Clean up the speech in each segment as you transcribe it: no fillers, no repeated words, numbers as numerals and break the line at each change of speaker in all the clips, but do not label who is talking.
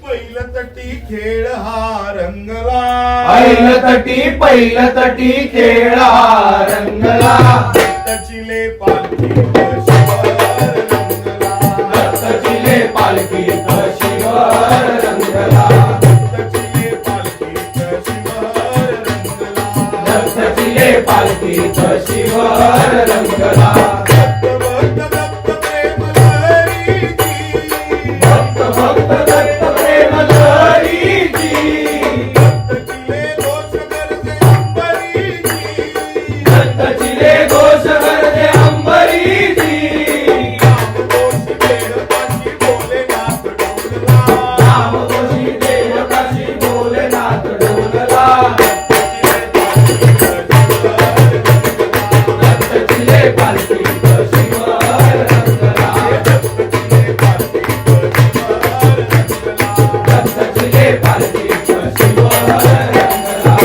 पहिलं तटी खेळ हा रंगला.
पहिलं तटी खेळ हा रंगला.
दत्तचिले पालखीत शिवर रंगला.
दत्तचिले पालखीत शिवर रंगला.
दत्तचिले पालखीत शिवर रंगला.
दत्तचिले पालखीत शिवर रंगला.
दत्त प्रेम लहरीची.
भक्त दत्त प्रेम लहरीची.
दत्तचिले दोष गरजे अंबरीची.
दत्तचिले घोष गरजे अंबरीची.
नामघोष देहपाशी भोलेनाथ डोलला.
नामघोषी देवकाशी भोलेनाथ डोलला. दत्तचिले पालखीत शिवर रंगला. दत्तचिले पालखीत शिवर रंगला.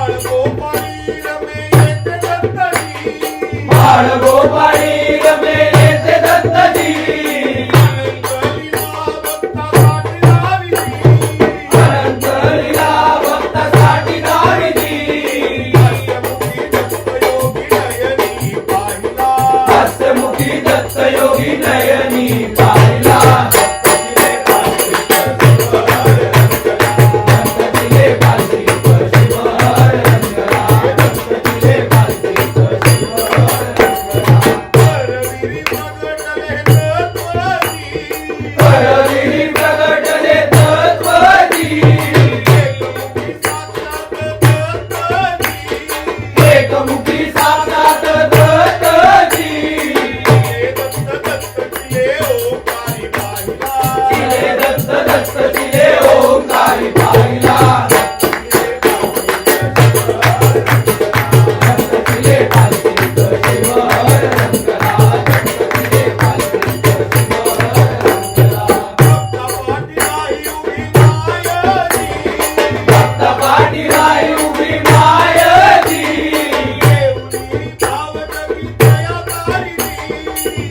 बाळगोपाळी रमे येते दत्तजी.
बाळगोपाळी रमे येथे दत्तजी.
अनंत लीला भक्तासाठी लाविली.
अनंत लीला
हास्यमुखी दत्तयोगी नयनी
हास्यमुखी दत्तयोगी नयनी
पाहिला.
पाहिला. दत्तचिले पालखीत शिवर रंगला. दत्तचिले पालखीत शिवर रंगला.
परवीरी प्रगटले तत्वजी.
परवीरी प्रगटले तत्वजी.
एकमुखी साक्षात दत्तजी.
एकमुखी साक्षात दत्तजी.
दत्त ओंकारी पाहिला.
चिले दत्त चिले ओंकारी पाहिला. दत्तचिले पालखीत शिवर रंगला. दत्तचिले पालखीत शिवर रंगला. भक्त पाठी राई उभी मायजी.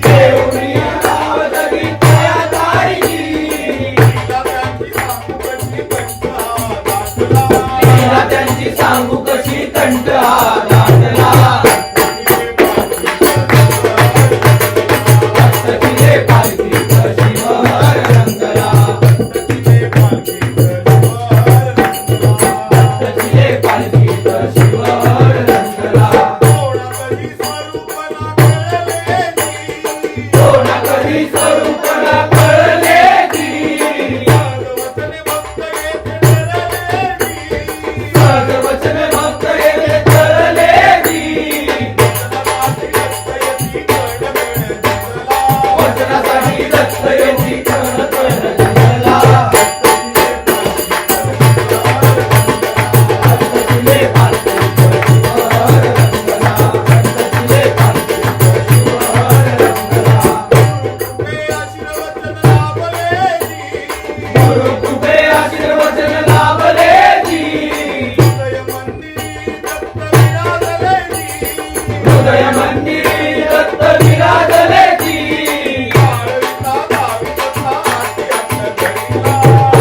देऊनी धावतगी तया तारीची. लीला त्यांची सांगू कशी कंठ हा दाटला. दत्तचिले पालखीत शिवर रंगला. दत्तचिले पालखीत शिवर रंगला. कोणा कधी स्वरूपला कळलेची. सहजवचन भक्त येथे तरलेची. वचनासाठी दत्त येती कण कण जंगला. दत्तचिले पालखीत शिवर रंगला. दत्तचिले पालखीत शिवर रंगला. गुरु कृपे आशीर्वचन लाभलेची. हृदय मंदिरी दत्त विराजलेची.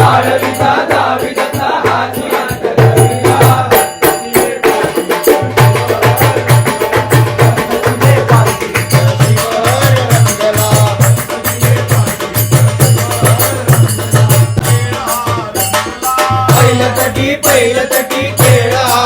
आळविता जावी दत्ता हाती हात धरिला. दत्तचिले पालखीत शिवर रंगला. पहिलं तटी खेळ हा